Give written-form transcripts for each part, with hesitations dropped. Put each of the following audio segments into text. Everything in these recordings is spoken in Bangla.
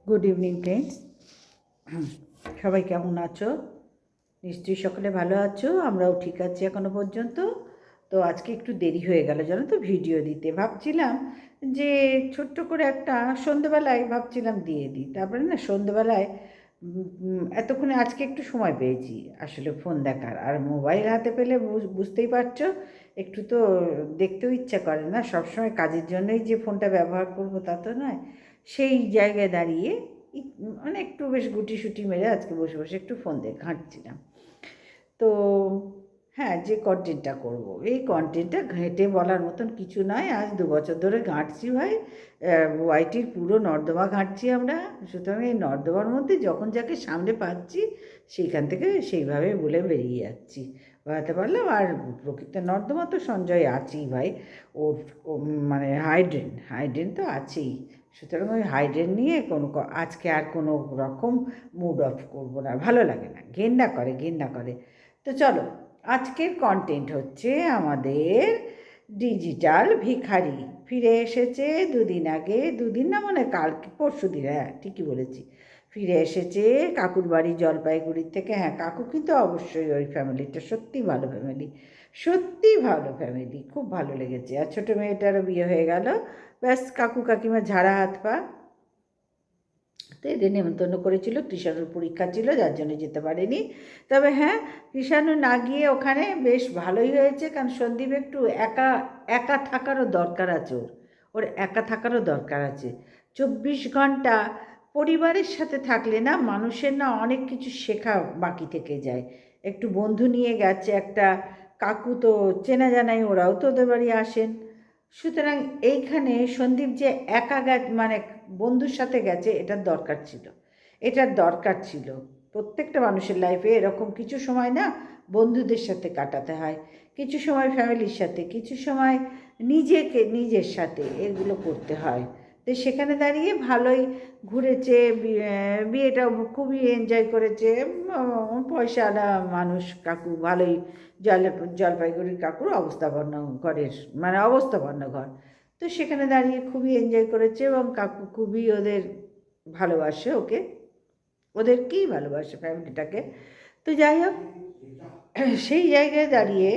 গুড ইভিনিং ফ্রেন্ডস, সবাই কেমন আছো? নিশ্চয়ই সকলে ভালো আছো। আমরাও ঠিক আছি এখনো পর্যন্ত। তো আজকে একটু দেরি হয়ে গেল জানো তো ভিডিও দিতে। ভাবছিলাম যে ছোট্ট করে একটা সন্ধেবেলায় ভাবছিলাম দিয়ে দিই, তারপরে না সন্ধেবেলায় এতক্ষণে আজকে একটু সময় পেয়েছি আসলে ফোন দেখার, আর মোবাইল হাতে পেলে বুঝতেই পারছো একটু তো দেখতেও ইচ্ছা করে না। সবসময় কাজের জন্যই যে ফোনটা ব্যবহার করবো তা তো নয়। সেই জায়গায় দাঁড়িয়ে মানে একটু বেশ গুটিসুটি মেরে আজকে বসে বসে একটু ফোন দিয়ে ঘাঁটছিলাম। তো হ্যাঁ, যে কন্টেন্টটা করব, এই কন্টেন্টটা ঘেঁটে বলার মতন কিছু নয়। আজ 2 বছর ধরে ঘাঁটছি ভাই, ওয়াইটির পুরো নর্দমা ঘাঁটছি আমরা। সুতরাং এই নর্দমার মধ্যে যখন যাকে সামনে পাচ্ছি সেইখান থেকে সেইভাবে বলে বেরিয়ে যাচ্ছি, বলাতে পারলাম। আর প্রকৃত নর্দমা তো সঞ্জয় আছেই ভাই, ওর মানে হাইড্রেন তো আছেই। সুতরাং ওই হাইড্রেন নিয়ে আজকে আর কোনো রকম মুড অফ করবো না, ভালো লাগে না, ঘেন্না করে। তো চলো, আজকের কন্টেন্ট হচ্ছে আমাদের ডিজিটাল ভিখারি। ফিরে এসেছে দুদিন আগে, দুদিন না মানে কালকে পরশু দিন, হ্যাঁ ঠিকই বলেছি। ফিরে এসেছে কাকুর বাড়ি জলপাইগুড়ির থেকে। হ্যাঁ, কাকু কিন্তু অবশ্যই ওই ফ্যামিলিটা সত্যি ভালো ফ্যামিলি, সত্যি ভালো ফ্যামিলি, খুব ভালো লেগেছে। আর ছোটো মেয়েটারও বিয়ে হয়ে গেল, ব্যাস কাকু কাকিমা ঝাড়া হাত পা। তো এদের নেমন্তন্ন করেছিল, কৃষাণুর পরীক্ষা ছিল যার জন্য যেতে পারেনি। তবে হ্যাঁ, কৃষাণু না গিয়ে ওখানে বেশ ভালোই হয়েছে, কারণ সন্দীপ একটু একা একা থাকারও দরকার আছে, ওর একা থাকারও দরকার আছে। 24 ঘন্টা পরিবারের সাথে থাকলে না মানুষের না অনেক কিছু শেখা বাকি থেকে যায়। একটু বন্ধু নিয়ে গেছে একটা, কাকু তো চেনা জানাই, ওরাও তো ওদের বাড়ি আসেন। সুতরাং এইখানে সন্দীপ যে একা মানে বন্ধুর সাথে গেছে, এটার দরকার ছিল। প্রত্যেকটা মানুষের লাইফে এরকম কিছু সময় না বন্ধুদের সাথে কাটাতে হয়, কিছু সময় ফ্যামিলির সাথে, কিছু সময় নিজের সাথে, এগুলো করতে হয়। তো সেখানে দাঁড়িয়ে ভালোই ঘুরেছে, বিয়েটাও খুবই এনজয় করেছে। পয়সাওয়ালা মানুষ কাকু, ভালোই জলপাইগুড়ির কাকুর অবস্থাপন্ন ঘরের, মানে অবস্থাপন্ন ঘর। তো সেখানে দাঁড়িয়ে খুবই এনজয় করেছে, এবং কাকু খুবই ওদের ভালোবাসে, ওদেরকেই ভালোবাসে ফ্যামিলিটাকে। তো যাই হোক, সেই জায়গায় দাঁড়িয়ে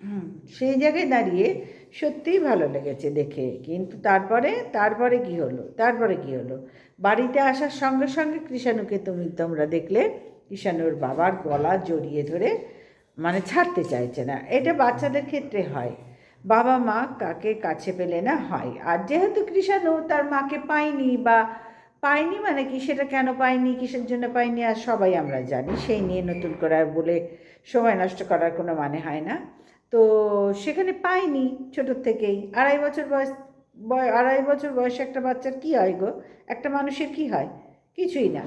হুম, সেই জায়গায় দাঁড়িয়ে সত্যিই ভালো লেগেছে দেখে। কিন্তু তারপরে কি হলো, বাড়িতে আসার সঙ্গে সঙ্গে কৃষাণুকে তোমরা দেখলে, কৃষাণুর বাবার গলা জড়িয়ে ধরে মানে ছাড়তে চাইছে না। এটা বাচ্চাদের ক্ষেত্রে হয়, বাবা মা কাকে কাছে পেলে না হয়। আর যেহেতু কৃষাণু তার মাকে পায়নি মানে কি, সেটা কেন পায়নি, কিসের জন্য পায়নি, আর সবাই আমরা জানি। সেই নিয়ে নতুন করে আর বলে সময় নষ্ট করার কোনো মানে হয় না। তো সেখানে পাইনি ছোটোর থেকেই। 2.5 বছর বয়সে একটা বাচ্চার কী হয় গো, একটা মানুষের কী হয়? কিছুই না।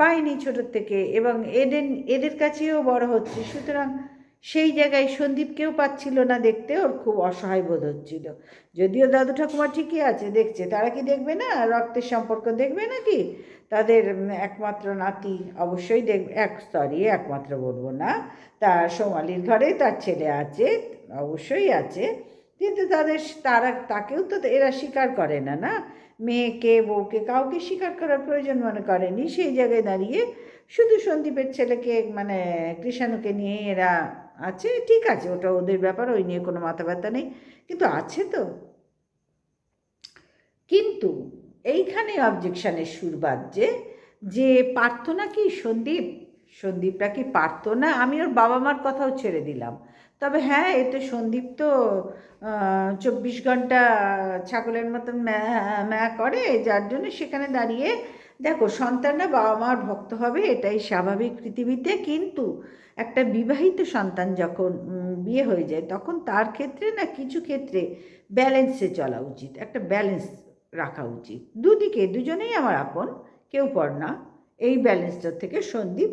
পাইনি ছোটোর থেকে, এবং এদের কাছেও বড় হচ্ছে। সুতরাং সেই জায়গায় সন্দীপকেও পাচ্ছিল না দেখতে, ওর খুব অসহায় বোধ হচ্ছিল। যদিও দাদু ঠাকুমা ঠিকই আছে, দেখছে, তারা কি দেখবে না? রক্তের সম্পর্ক দেখবে নাকি? তাদের একমাত্র নাতি অবশ্যই দেখবে, একমাত্র বলবো না, তার সোমালির ঘরে তার ছেলে আছে, অবশ্যই আছে। কিন্তু তাকেও তো এরা স্বীকার করে না, না মেয়েকে বউকে কাউকে স্বীকার করার প্রয়োজন মনে করেনি। সেই জায়গায় দাঁড়িয়ে শুধু সন্দীপের ছেলেকে মানে কৃষাণুকে নিয়ে এরা আছে। ঠিক আছে, ওটা ওদের ব্যাপার, ওই নিয়ে কোনো মাথা ব্যথা নেই, কিন্তু আছে তো। কিন্তু এইখানে অবজেকশানের সুর বাজছে যে পারতো না কি সন্দীপটা কি পারতো না? আমি ওর বাবা মার কথাও ছেড়ে দিলাম। তবে হ্যাঁ, এতে সন্দীপ তো 24 ঘন্টা ছাগলের মতন ম্যা করে, যার জন্য সেখানে দাঁড়িয়ে দেখো, সন্তানরা বাবা মার ভক্ত হবে, এটাই স্বাভাবিক পৃথিবীতে। কিন্তু একটা বিবাহিত সন্তান যখন বিয়ে হয়ে যায়, তখন তার ক্ষেত্রে না কিছু ক্ষেত্রে ব্যালেন্সে চলা উচিত, একটা ব্যালেন্স রাখা উচিত। দুজনেই আমার আপন, কেউ পর না। এই ব্যালেন্সটার থেকে সন্দীপ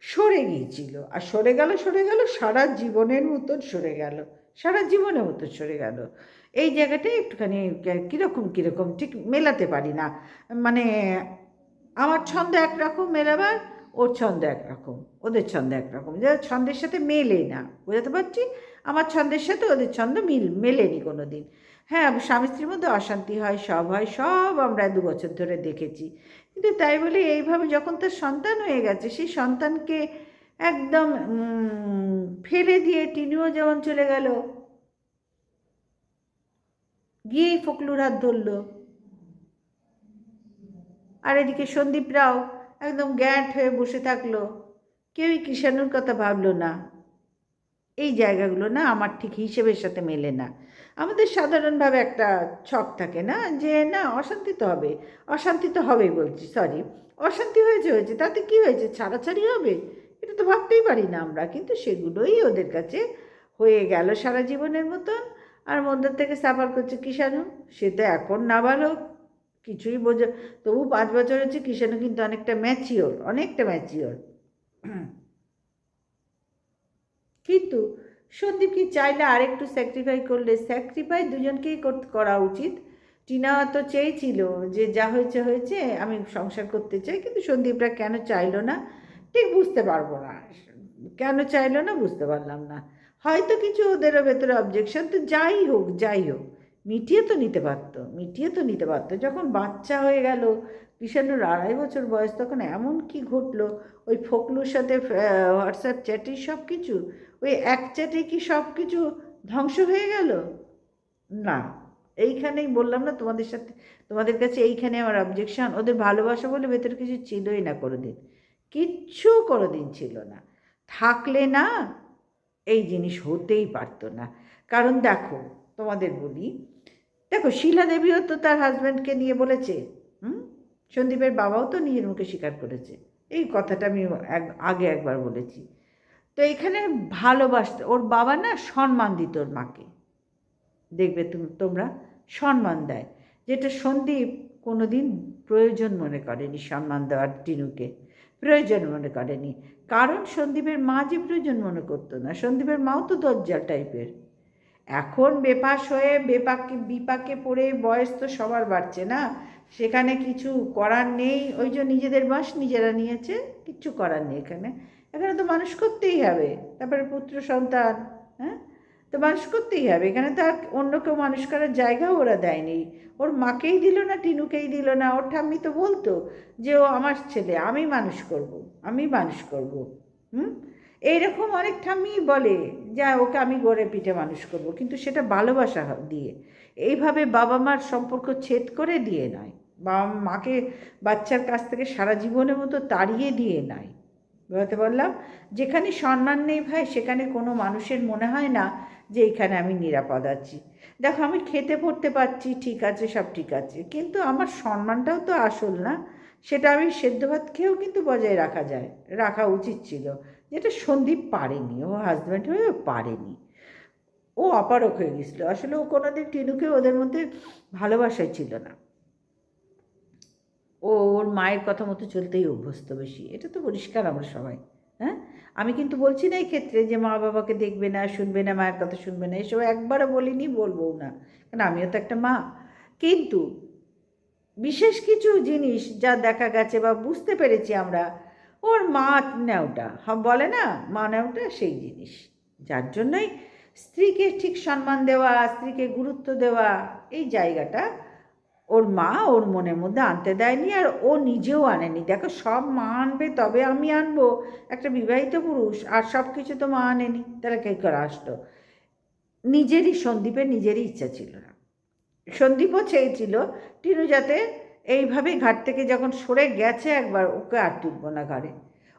সরে গিয়েছিল, আর সরে গেল সারা জীবনের মতন সরে গেল। এই জায়গাটায় একটুখানি কীরকম ঠিক মেলাতে পারি না। মানে আমার ছন্দ একরকম মেলাবার, ওর ছন্দ একরকম, ওদের ছন্দ একরকম, যারা ছন্দের সাথে মেলে না, বোঝাতে পারছি? আমার ছন্দের সাথে ওদের ছন্দ মেলেনি কোনো দিন। হ্যাঁ, স্বামী স্ত্রীর মধ্যে অশান্তি হয়, সব হয়, সব আমরা 2 বছর ধরে দেখেছি। কিন্তু তাই বলে এইভাবে যখন তার সন্তান হয়ে গেছে, সেই সন্তানকে একদম ফেলে দিয়ে টিনুও যেমন চলে গেল, গিয়েই ফকলুর হাত ধরল। আর এদিকে সন্দীপরাও একদম গ্যাঁট হয়ে বসে থাকলো, কেউই কৃষাণুর কথা ভাবলো না। এই জায়গাগুলো না আমার ঠিক হিসেবের সাথে মেলে না। আমাদের সাধারণভাবে একটা ছক থাকে না, যে না অশান্তি তো হবে, অশান্তি তো হবেই, বলছি সরি, অশান্তি হয়েছে হয়েছে, তাতে কি হয়েছে, ছাড়াছাড়ি হবে, এটা তো ভাবতেই পারি না আমরা। কিন্তু সেগুলোই ওদের কাছে হয়ে গেল সারা জীবনের মতন। আর মধ্যে থেকে সাফার করছে কৃষাণু। সে তো এখন নাবালক, কিছুই বোঝে, তবু 5 বছর হচ্ছে, কৃষাণু কিন্তু অনেকটা ম্যাচিওর, অনেকটা ম্যাচিওর। কিন্তু সন্দীপ কি চাইলে আরেকটু স্যাক্রিফাই করলে, স্যাক্রিফাই দুজনকেই করা উচিত। টিনা তো চেয়েছিল যে যা হয়েছে হয়েছে, আমি সংসার করতে চাই, কিন্তু সন্দীপরা কেন চাইলো না ঠিক বুঝতে পারবো না। কেন চাইলো না বুঝতে পারলাম না। হয়তো কিছু ওদেরও ভেতরে অবজেকশন, তো যাই হোক যাই হোক, মিটিয়ে তো নিতে পারতো, মিটিয়ে তো নিতে পারতো। যখন বাচ্চা হয়ে গেল, কৃষাণুর 2.5 বছর বয়স, তখন এমন কি ঘটলো, ওই ফকলুর সাথে হোয়াটসঅ্যাপ চ্যাটে সব কিছু, ওই এক চ্যাটে কি সব কিছু ধ্বংস হয়ে গেল? না, এইখানেই বললাম না তোমাদের সাথে, তোমাদের কাছে এইখানে আমার অবজেকশন। ওদের ভালোবাসা বলে ভেতরে কিছু ছিলই না কোনোদিন, কিচ্ছু কোনোদিন ছিল না। থাকলে না এই জিনিস হতেই পারতো না। কারণ দেখো, তোমাদের বলি, দেখো শীলা দেবীও তো তার হাজব্যান্ডকে নিয়ে বলেছে, হুম, সন্দীপের বাবাও তো নিজের মুখে স্বীকার করেছে। এই কথাটা আমি আগে একবার বলেছি। তো এখানে ভালোবাসতে, ওর বাবা না সম্মান দিত ওর মাকে, দেখবে তোমরা, সম্মান দেয়, যেটা সন্দীপ কোনো দিন প্রয়োজন মনে করেনি সম্মান দেওয়ার, টিনুকে প্রয়োজন মনে করেনি। কারণ সন্দীপের মা যে প্রয়োজন মনে করতো না, সন্দীপের মাও তো দজ্জাল টাইপের। এখন বেপাস হয়ে বিপাকে পড়ে, বয়স তো সবার বাড়ছে না, সেখানে কিছু করার নেই। ওই যে নিজেদের বাস নিজেরা নিয়েছে, কিচ্ছু করার নেই এখানে। এখানে তো মানুষ করতেই হবে, তারপরে পুত্র সন্তান, হ্যাঁ, তো মানুষ করতেই হবে। এখানে তো আর অন্য কেউ মানুষ করার জায়গাও ওরা দেয়নি। ওর মাকেই দিল না, টিনুকেই দিল না। ওর ঠাম্মি তো বলতো যে ও আমার ছেলে, আমি মানুষ করব, আমি মানুষ করব। হুম, এইরকম অনেক ঠাম্মি বলে যা ওকে আমি গড়ে পিঠে মানুষ করব, কিন্তু সেটা ভালোবাসা দিয়ে, এইভাবে বাবা মার সম্পর্ক ছেদ করে দিয়ে নয়, বাবা মাকে বাচ্চার কাছ থেকে সারা জীবনের মতো তাড়িয়ে দিয়ে নয়। বুঝতে বললাম, যেখানে সম্মান নেই ভাই, সেখানে কোনো মানুষের মনে হয় না যে এখানে আমি নিরাপদ আছি। দেখো, আমি খেতে পড়তে পারছি, ঠিক আছে, সব ঠিক আছে, কিন্তু আমার সম্মানটাও তো আসল না? সেটা আমি সেদ্ধ ভাত খেয়েও কিন্তু বজায় রাখা যায়, রাখা উচিত ছিল, যেটা সন্দীপ পারেনি, ও হাজব্যান্ড হয়েও পারেনি। ও অপারক হয়ে গেছিলো আসলে। ও কোনোদিন টিনুকে ওদের মধ্যে ভালোবাসাই ছিল না। ও ওর মায়ের কথা মতো চলতেই অভ্যস্ত বেশি, এটা তো পরিষ্কার আমরা সবাই। হ্যাঁ, আমি কিন্তু বলছি না এই ক্ষেত্রে যে মা বাবাকে দেখবে না, শুনবে না, মায়ের কথা শুনবে না, এসব একবারও বলিনি, বলবও না, কারণ আমিও তো একটা মা। কিন্তু বিশেষ কিছু জিনিস যা দেখা গেছে বা বুঝতে পেরেছি আমরা, ওর মা নেওটা বলে না, মা নেওটা সেই জিনিস, যার জন্যই স্ত্রীকে ঠিক সম্মান দেওয়া, স্ত্রীকে গুরুত্ব দেওয়া, এই জায়গাটা ওর মা ওর মনের মধ্যে আনতে দেয়নি, আর ও নিজেও আনেনি। দেখো, সব মা আনবে তবে আমি আনবো, একটা বিবাহিত পুরুষ, আর সব কিছু তো মা আনেনি, তারা কে করে আসলো? নিজেরই, সন্দীপের নিজেরই ইচ্ছা ছিল না। সন্দীপও চেয়েছিল টিনু যাতে এইভাবে ঘাট থেকে যখন সরে গেছে একবার, ওকে আর তুলবো না ঘরে,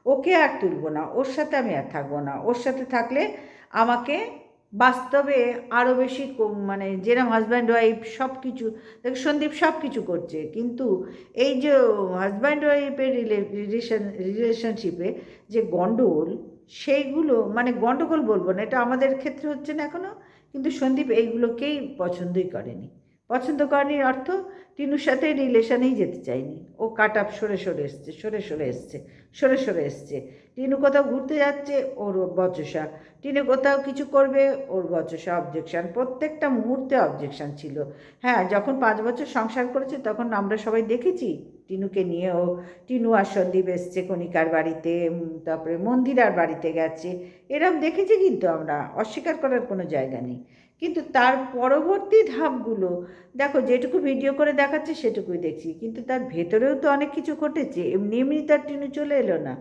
ওকে আর তুলবো না, ওর সাথে আমি আর থাকবো না। ওর সাথে থাকলে আমাকে বাস্তবে আরও বেশি মানে যেরকম হাজব্যান্ড ওয়াইফ সব কিছু, দেখ সন্দীপ সব কিছু করছে, কিন্তু এই যে হাজব্যান্ড ওয়াইফের রিলেশনশিপে যে গণ্ডগোল, সেইগুলো মানে গণ্ডগোল বলবো না, এটা আমাদের ক্ষেত্রে হচ্ছে না এখনও, কিন্তু সন্দীপ এইগুলোকেই পছন্দই করেনি। পছন্দ করেনি অর্থ, টিনুর সাথে রিলেশনেই যেতে চায়নি। ও কাট আপ সরে সরে এসছে, সরে সরে এসছে, সরে সরে এসছে। টিনু কোথাও ঘুরতে যাচ্ছে, ওর বচসা। টিনু কোথাও কিছু করবে, ওর বচসা, অবজেকশান, প্রত্যেকটা মুহূর্তে অবজেকশান ছিল। হ্যাঁ, যখন 5 বছর সংসার করেছে তখন আমরা সবাই দেখেছি টিনুকে নিয়েও, টিনু আর সন্দীপ এসছে কণিকার বাড়িতে, তারপরে মন্দিরার বাড়িতে গেছে, এরম দেখেছি, কিন্তু আমরা অস্বীকার করার কোনো জায়গা নেই। কিন্তু তার পরবর্তী ধাপগুলো দেখো, যেটুকু ভিডিও করে দেখাচ্ছে সেটুকুই দেখছি, কিন্তু তার ভেতরেও তো অনেক কিছু ঘটেছে। এমনি এমনি তো আর টিনু চলে এলো না,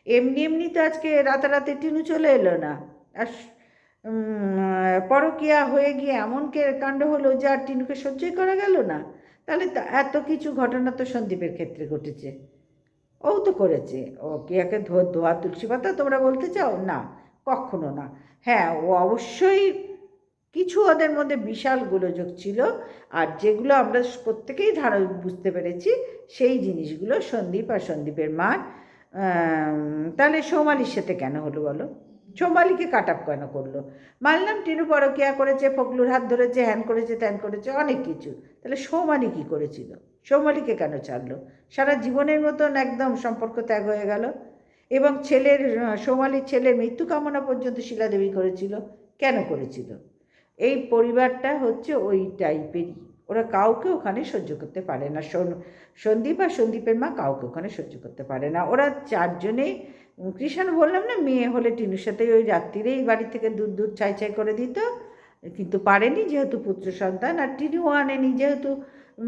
এমনি এমনি তো আজকে রাতারাতি টিনু চলে এলো না। আর পরকীয়া হয়ে গিয়ে এমন কাণ্ড হলো যে আর টিনুকে সহ্যই করা গেল না। তাহলে এত কিছু ঘটনা তো সন্দীপের ক্ষেত্রে ঘটেছে, ও তো করেছে। ও কি একে ধোয়া তুলসী পাতা তোমরা বলতে চাও? না, কখনো না। হ্যাঁ, ও অবশ্যই কিছু ওদের মধ্যে বিশাল গোলযোগ ছিল, আর যেগুলো আমরা প্রত্যেকেই বুঝতে পেরেছি, সেই জিনিসগুলো সন্দীপ আর সন্দীপের মা। তাহলে সৌমালির সাথে কেন হলো বলো? সৌমালিকে কাট আপ কেন করলো? মানলাম টিনু পরকীয়া করেছে, ফকলুর হাত ধরেছে, হ্যান করেছে, ত্যান করেছে, অনেক কিছু। তাহলে সৌমালি কী করেছিল? সৌমালিকে কেন ছাড়লো? সারা জীবনের মতন একদম সম্পর্ক ত্যাগ হয়ে গেল। এবং সৌমালির ছেলের মৃত্যু কামনা পর্যন্ত শিলাদেবী করেছিল। কেন করেছিল? এই পরিবারটা হচ্ছে ওই টাইপেরই, ওরা কাউকে ওখানে সহ্য করতে পারে না। সন্দীপ আর সন্দীপের মা কাউকে ওখানে সহ্য করতে পারে না। ওরা চারজনেই, কৃষাণু বললাম না, মেয়ে হলে টিনুর সাথে ওই রাত্রিরেই বাড়ি থেকে দুধ দুধ ছাই ছাই করে দিত, কিন্তু পারেনি যেহেতু পুত্র সন্তান, আর টিনুও আনেনি যেহেতু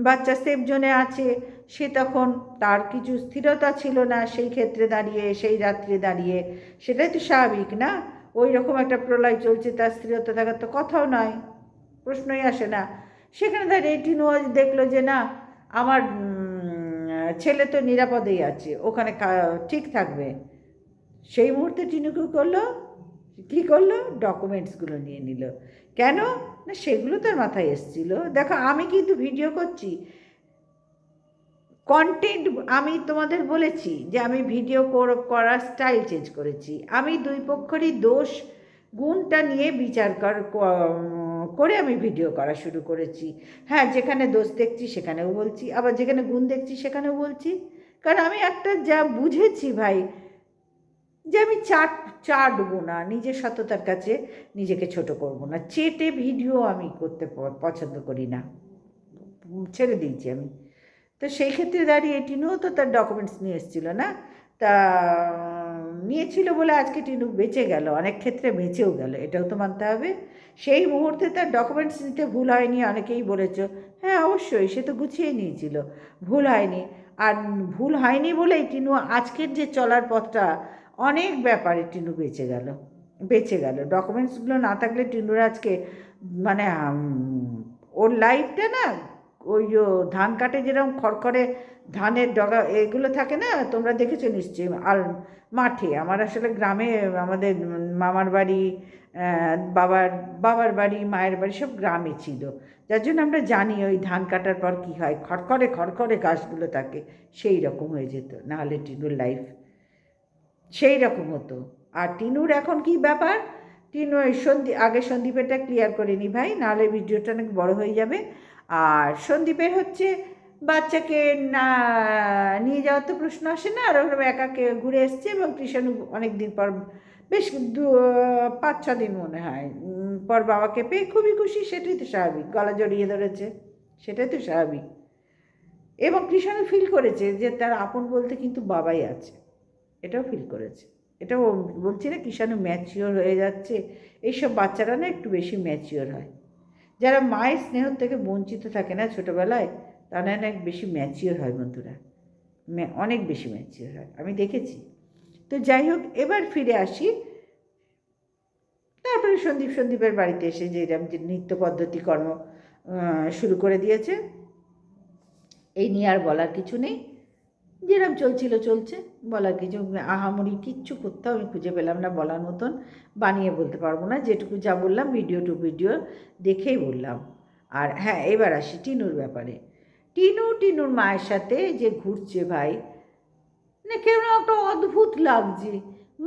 বাচ্চা সেফ জোনে আছে। সে তখন তার কিছু স্থিরতা ছিল না সেই ক্ষেত্রে দাঁড়িয়ে, সেই রাত্রে দাঁড়িয়ে। সেটাই তো স্বাভাবিক না? ওই রকম একটা প্রলয় চলছে, তার স্থিরতা থাকার তো কথাও নয়, প্রশ্নই আসে না। সেখানে দাঁড়িয়ে টিনু দেখলো যে না, আমার ছেলে তো নিরাপদেই আছে, ওখানে ঠিক থাকবে। সেই মুহূর্তে টিনু কী করলো? ডকুমেন্টসগুলো নিয়ে নিল। কেন না, সেগুলো তার মাথায় এসেছিলো। দেখো, আমি কিন্তু ভিডিও করছি, কন্টেন্ট আমি তোমাদের বলেছি যে আমি ভিডিও করার স্টাইল চেঞ্জ করেছি। আমি দুই পক্ষেরই দোষ গুণটা নিয়ে বিচার করে আমি ভিডিও করা শুরু করেছি। হ্যাঁ, যেখানে দোষ দেখছি সেখানেও বলছি, আবার যেখানে গুণ দেখছি সেখানেও বলছি। কারণ আমি একটা যা বুঝেছি ভাই, যে আমি চাটবো না, নিজের সততার কাছে নিজেকে ছোট করব না, চেটে ভিডিও আমি করতে পছন্দ করি না, ছেড়ে দিয়েছি আমি। তো সেই ক্ষেত্রে দাঁড়িয়ে টিনুও তো তার ডকুমেন্টস নিয়ে এসেছিলো না, তা নিয়েছিল বলে আজকে টিনু বেঁচে গেল, অনেক ক্ষেত্রে বেঁচেও গেল, এটাও তো মানতে হবে। সেই মুহূর্তে তার ডকুমেন্টস নিতে ভুল হয়নি, অনেকেই বলেছ। হ্যাঁ, অবশ্যই, সে তো গুছিয়ে নিয়েছিল, ভুল হয়নি। আর ভুল হয়নি বলেই টিনু আজকের যে চলার পথটা, অনেক ব্যাপারে টিনু বেঁচে গেল। ডকুমেন্টসগুলো না থাকলে টিনুর আজকে মানে ওর লাইফটা না, ওই ধান কাটে যেরকম খড়খড়ে ধানের ডগা এগুলো থাকে না, তোমরা দেখেছো নিশ্চয়ই। আর মাঠে, আমার আসলে গ্রামে, আমাদের মামার বাড়ি, বাবার বাড়ি, মায়ের বাড়ি সব গ্রামে ছিল, যার জন্য আমরা জানি ওই ধান কাটার পর কী হয়, খড়খড়ে খড়খড়ে গাছগুলো থাকে, সেই রকম হয়ে যেত। নাহলে টিনুর লাইফ সেই রকম হতো। আর টিনুর এখন কি ব্যাপার, টিনু আগে সন্দীপেরটা ক্লিয়ার করে নি ভাই, নাহলে ভিডিওটা অনেক বড় হয়ে যাবে। আর সন্দীপের হচ্ছে বাচ্চাকে না নিয়ে যাওয়ার তো প্রশ্ন আসে না, আর ওরকম একাকে ঘুরে এসছে, এবং কৃষাণু অনেক দিন পর, বেশ 5-6 দিন মনে হয় পর বাবাকে পেয়ে খুবই খুশি, সেটাই তো স্বাভাবিক। গলা জড়িয়ে ধরেছে, সেটাই তো স্বাভাবিক। এবং কৃষাণু ফিল করেছে যে তার আপন বলতে কিন্তু বাবাই আছে, এটাও ফিল করেছে। এটাও বলছি না, কৃষাণু ম্যাচিওর হয়ে যাচ্ছে। এইসব বাচ্চারা না একটু বেশি ম্যাচিওর হয়, যারা মায়ের স্নেহ থেকে বঞ্চিত থাকে না ছোটোবেলায়, তারা অনেক বেশি ম্যাচিওর হয় বন্ধুরা, অনেক বেশি ম্যাচিওর হয়, আমি দেখেছি। তো যাই হোক, এবার ফিরে আসি। তারপরে সন্দীপের বাড়িতে এসে যে এরকম যে নৃত্য পদ্ধতি কর্ম শুরু করে দিয়েছে, এই নিয়ে আর বলার কিছু নেই, যেরকম চলছে, বলার কিছু আহামরি কিচ্ছু করতেও আমি খুঁজে পেলাম না বলার মতন, বানিয়ে বলতে পারবো না, যেটুকু যা বললাম ভিডিও ভিডিও দেখেই বললাম। আর হ্যাঁ, এবার আসি টিনুর ব্যাপারে। টিনুর মায়ের সাথে যে ঘুরছে ভাই, না কেন একটা অদ্ভুত লাগছে।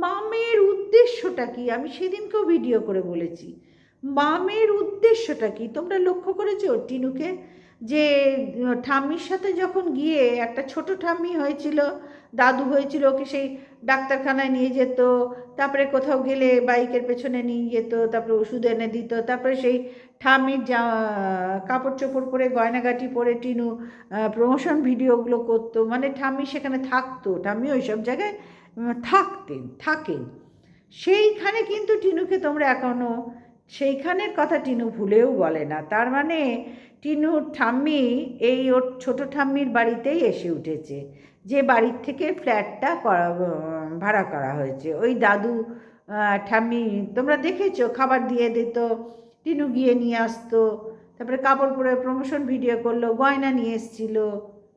মামের উদ্দেশ্যটা কি? আমি সেদিনকেও ভিডিও করে বলেছি, মামের উদ্দেশ্যটা কি তোমরা লক্ষ্য করেছো? টিনুকে যে ঠাম্মির সাথে যখন গিয়ে, একটা ছোট ঠাম্মি হয়েছিল, দাদু হয়েছিল, ওকে সেই ডাক্তারখানায় নিয়ে যেত, তারপরে কোথাও গেলে বাইকের পেছনে নিয়ে যেত, তারপরে ওষুধ এনে দিত, তারপরে সেই ঠাম্মির কাপড় চোপড় পরে, গয়নাগাটি পরে টিনু প্রমোশন ভিডিওগুলো করতো, মানে ঠাম্মি সেখানে থাকতো, ঠাম্মি ওই সব জায়গায় থাকেন। সেইখানে কিন্তু টিনুকে তোমরা এখনও সেইখানের কথা টিনু ভুলেও বলে না। তার মানে টিনুর ঠাম্মি এই ওর ছোটো ঠাম্মির বাড়িতেই এসে উঠেছে, যে বাড়ির থেকে ফ্ল্যাটটা ভাড়া করা হয়েছে। ওই দাদু ঠাম্মি তোমরা দেখেছো, খাবার দিয়ে দিত, টিনু গিয়ে নিয়ে আসতো, তারপরে কাপড় পরে প্রমোশন ভিডিও করলো, গয়না নিয়ে এসেছিলো,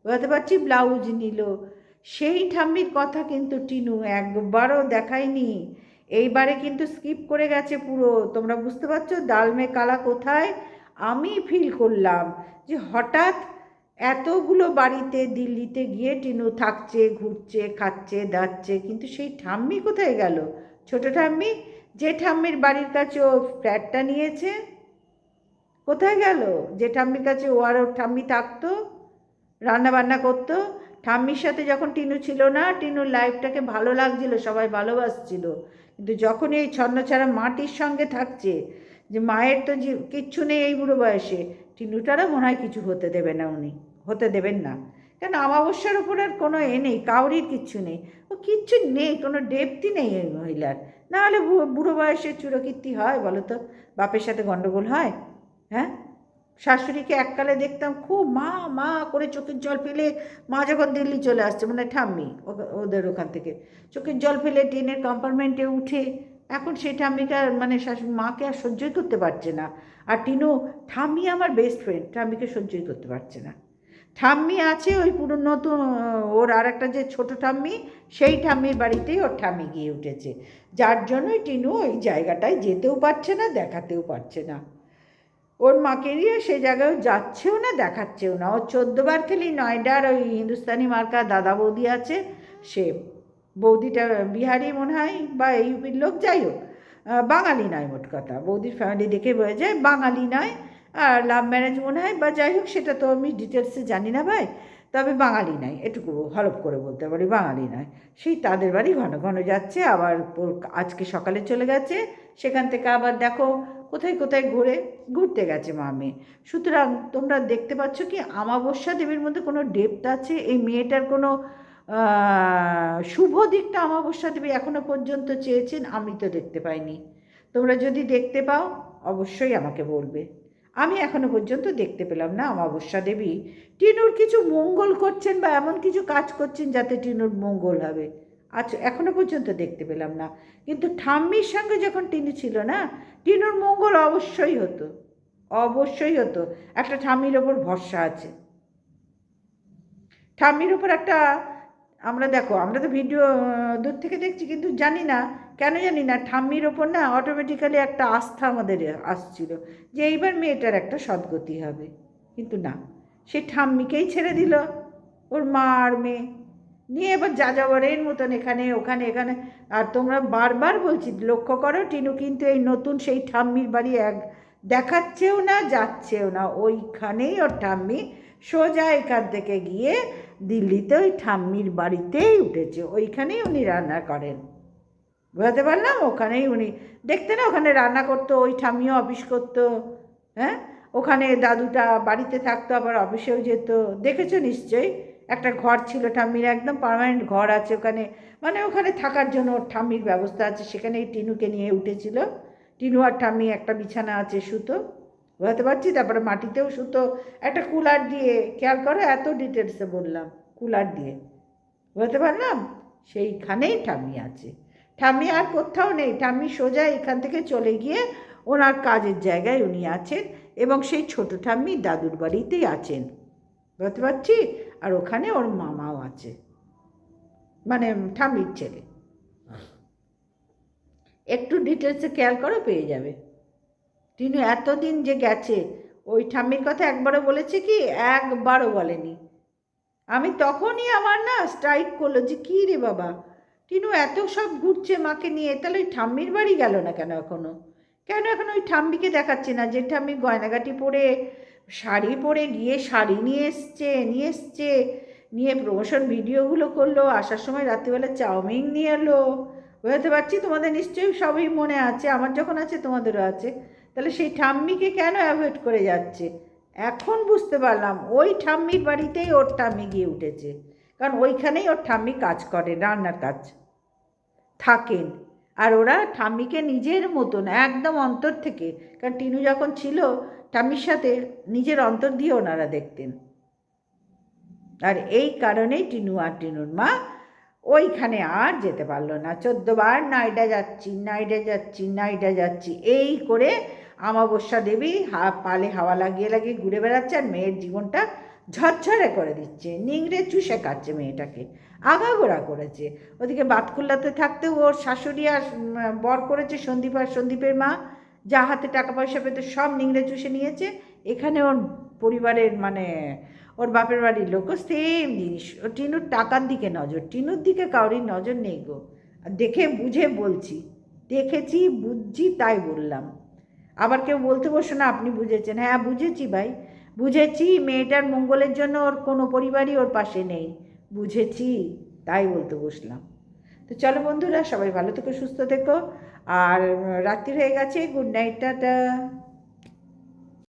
বুঝতে পারছি, ব্লাউজ নিল। সেই ঠাম্মির কথা কিন্তু টিনু একবারও দেখায়নি। এইবারে কিন্তু স্কিপ করে গেছে পুরো। তোমরা বুঝতে পারছো ডাল মে কালা কোথায়? আমি ফিল করলাম যে হঠাৎ এতগুলো বাড়িতে দিল্লিতে গিয়ে টিনু থাকছে, ঘুরছে, খাচ্ছে, দাচ্ছে, কিন্তু সেই ঠাম্মি কোথায় গেল? ছোটো ঠাম্মি, যে ঠাম্মির বাড়ির কাছে ও ফ্ল্যাটটা নিয়েছে, কোথায় গেল? যে ঠাম্মির কাছে ও আর ওর ঠাম্মি থাকতো, রান্না বান্না করতো। ঠাম্মির সাথে যখন টিনু ছিল না, টিনুর লাইফটাকে ভালো লাগছিল, সবাই ভালোবাসছিল। কিন্তু যখন এই ছন্নছাড়া মাটির সঙ্গে থাকছে, যে মায়ের তো কিচ্ছু নেই এই বুড়ো বয়সে, টিনুটারও মনে হয় কিছু হতে দেবে না, উনি হতে দেবেন না। কেন, অমাবস্যার ওপর আর কোনো নেই, কাউরির কিচ্ছু নেই, ও কিচ্ছু নেই, কোনো ডেপ্তি নেই ওই মহিলার। নাহলে বুড়ো বয়সে চুরোকীর্তি হয় বলো তো? বাপের সাথে গণ্ডগোল হয়? হ্যাঁ, শাশুড়িকে এককালে দেখতাম খুব মা মা করে চোখের জল ফেলে, মা যখন দিল্লি চলে আসছে, মানে ঠাম্মি ওদের ওখান থেকে চোখের জল ফেলে ট্রেনের কম্পার্টমেন্টে উঠে, এখন সেই ঠাম্মিকে আর মানে মাকে আর সহ্যই করতে পারছে না। আর টিনু, ঠাম্মি আমার বেস্ট ফ্রেন্ড, ঠাম্মিকে সহ্যই করতে পারছে না। ঠাম্মি আছে ওই পুরো নতুন, ওর আর একটা যে ছোটো ঠাম্মি, সেই ঠাম্মির বাড়িতেই ওর ঠাম্মি গিয়ে উঠেছে, যার জন্যই টিনু ওই জায়গাটায় যেতেও পারছে না, দেখাতেও পারছে না। ওর মাকে নিয়ে সে জায়গায় যাচ্ছেও না, দেখাচ্ছেও না। ও 14বার খেলি নয়ডার ওই হিন্দুস্তানি মার্কা দাদা বৌদি আছে, সে বৌদিটা বিহারি মনে হয় বা ইউপির লোক, যাই হোক বাঙালি নয়, মোট কথা বৌদির ফ্যামিলি দেখে বোঝা যায় বাঙালি নয়। আর লাভ ম্যারেজ মনে হয়, বা যাই হোক, সেটা তো আমি ডিটেলসে জানি না ভাই, তবে বাঙালি নয়, এটুকু হলফ করে বলতে পারি বাঙালি নয়। সেই তাদের বাড়ি ঘন ঘন যাচ্ছে, আবার আজকে সকালে চলে গেছে, সেখান থেকে আবার দেখো কোথায় কোথায় ঘুরতে গেছে মা মেয়ে। সুতরাং তোমরা দেখতে পাচ্ছ কি আমাবস্যা দেবীর মধ্যে কোনো ডেপথ আছে? এই মেয়েটার কোনো শুভ দিকটা আমাবস্যা দেবী এখনো পর্যন্ত চেয়েছেন, আমি তো দেখতে পাইনি। তোমরা যদি দেখতে পাও অবশ্যই আমাকে বলবে। আমি এখনো পর্যন্ত দেখতে পেলাম না আমাবস্যা দেবী টিনুর কিছু মঙ্গল করছেন বা এমন কিছু কাজ করছেন যাতে টিনুর মঙ্গল হবে। আচ্ছা, এখনো পর্যন্ত দেখতে পেলাম না। কিন্তু ঠাম্মির সঙ্গে যখন টিনু ছিল না, টিনুর মঙ্গল অবশ্যই হতো, অবশ্যই হতো। একটা ঠাম্মির ওপর ভরসা আছে, ঠাম্মির ওপর একটা, আমরা দেখো, আমরা তো ভিডিও দূর থেকে দেখছি, কিন্তু জানি না কেন, জানি না ঠাম্মির ওপর না অটোমেটিক্যালি একটা আস্থা আমাদের আসছিল যে এইবার মেয়েটার একটা সদ্গতি হবে। কিন্তু না, সে ঠাম্মিকেই ছেড়ে দিল, ওর মা আর মেয়ে নিয়ে এবার যাযাবরের মতন এখানে ওখানে এখানে। আর তোমরা বারবার বলছি, লক্ষ্য করো, টিনু কিন্তু এই নতুন সেই ঠাম্মির বাড়ি দেখাচ্ছেও না, যাচ্ছেও না, ওইখানেই ওর ঠাম্মি সোজা এখান থেকে গিয়ে দিল্লিতে ওই ঠাম্মির বাড়িতেই উঠেছে, ওইখানেই উনি রান্না করেন। বুঝতে পারলাম, ওখানেই উনি দেখতে না, ওখানে রান্না করতো, ওই ঠাম্মিও অফিস করতো। হ্যাঁ, ওখানে দাদুটা বাড়িতে থাকতো, আবার অফিসেও যেত, দেখেছো নিশ্চয়ই। একটা ঘর ছিল ঠাম্মির, একদম পার্মানেন্ট ঘর আছে ওখানে, মানে ওখানে থাকার জন্য ওর ঠাম্মির ব্যবস্থা আছে, সেখানেই টিনুকে নিয়ে উঠেছিল। টিনু আর ঠাম্মি একটা বিছানা আছে, শুতো, বুঝতে পারছি, তারপরে মাটিতেও শুতো, একটা কুলার দিয়ে, খেয়াল করো এত ডিটেলসে বললাম, কুলার দিয়ে, বুঝতে পারলাম। সেইখানেই ঠাম্মি আছে, ঠাম্মি আর কোথাও নেই। ঠাম্মি সোজা এখান থেকে চলে গিয়ে ওনার কাজের জায়গায় উনি আছেন, এবং সেই ছোটো ঠাম্মি দাদুর বাড়িতেই আছেন, বুঝতে পারছি। আর ওখানে ওর মামাও আছে, মানে ঠাম্মির ছেলে। একটু ডিটেলসে খেয়াল করো, পেয়ে যাবে। টিনু এতদিন যে গেছে, ওই ঠাম্মির কথা একবারও বলেছে কি? একবারও বলেনি। আমি তখনই আমার না স্ট্রাইক করলো যে কী রে বাবা, টিনু এত সব ঘুরছে মাকে নিয়ে, তাহলে ওই ঠাম্মির বাড়ি গেল না কেন এখনো? কেন এখন ওই ঠাম্মিকে দেখাচ্ছে না, যে ঠাম্মি গয়নাগাটি পরে, শাড়ি পরে গিয়ে শাড়ি নিয়ে এসছে, নিয়ে প্রমোশন ভিডিওগুলো করলো, আসার সময় রাত্রিবেলা চাউমিন নিয়ে এলো, বুঝতে পারছি। তোমাদের নিশ্চয়ই সবই মনে আছে, আমার যখন আছে তোমাদেরও আছে। তাহলে সেই ঠাম্মিকে কেন অ্যাভয়েড করে যাচ্ছে? এখন বুঝতে পারলাম, ওই ঠাম্মির বাড়িতেই ওর ঠাম্মি গিয়ে উঠেছে, কারণ ওইখানেই ওর ঠাম্মি কাজ করে, রান্নার কাজ, থাকেন। আর ওরা ঠাম্মিকে নিজের মতন একদম অন্তর থেকে, কারণ টিনু যখন ছিল ঠাম্মির সাথে নিজের অন্তর দিয়ে ওনারা দেখতেন। আর এই কারণেই টিনু আর টিনুর মা ওইখানে আর যেতে পারলো না। 14 বার নাইডা যাচ্ছি, নাইডা যাচ্ছি, নাইডা যাচ্ছি এই করে আমাবস্যা দেবী পালে হাওয়া লাগিয়ে লাগিয়ে ঘুরে বেড়াচ্ছে, আর মেয়ের জীবনটা ঝরঝরে করে দিচ্ছে, নিংড়ে চুষে খাচ্ছে মেয়েটাকে, আগাগোড়া করেছে। ওদিকে বাতকুল্লাতে থাকতেও ওর শাশুড়ি আর বর করেছে সন্দীপ, আর সন্দীপের মা যা হাতে টাকা পয়সা পেতে সব নিংড়ে চুষে নিয়েছে। এখানে ওর পরিবারের মানে ওর বাপের বাড়ির লোকও সেম জিনিস। ও টিনুর টাকার দিকে নজর, টিনুর দিকে কাউরির নজর নেই গো। আর দেখে বুঝে বলছি, দেখেছি বুঝছি তাই বললাম। আবার কেউ বলতে বসো না আপনি বুঝেছেন, হ্যাঁ বুঝেছি ভাই, বুঝেছি মেয়েটার মঙ্গলের জন্য ওর কোনো পরিবারই ওর পাশে নেই, বুঝেছি তাই বলতে বসলাম। তো চলো বন্ধুরা, সবাই ভালো থেকো, সুস্থ থেকো, আর রাত্রি হয়ে গেছে, গুড নাইট, টাটা।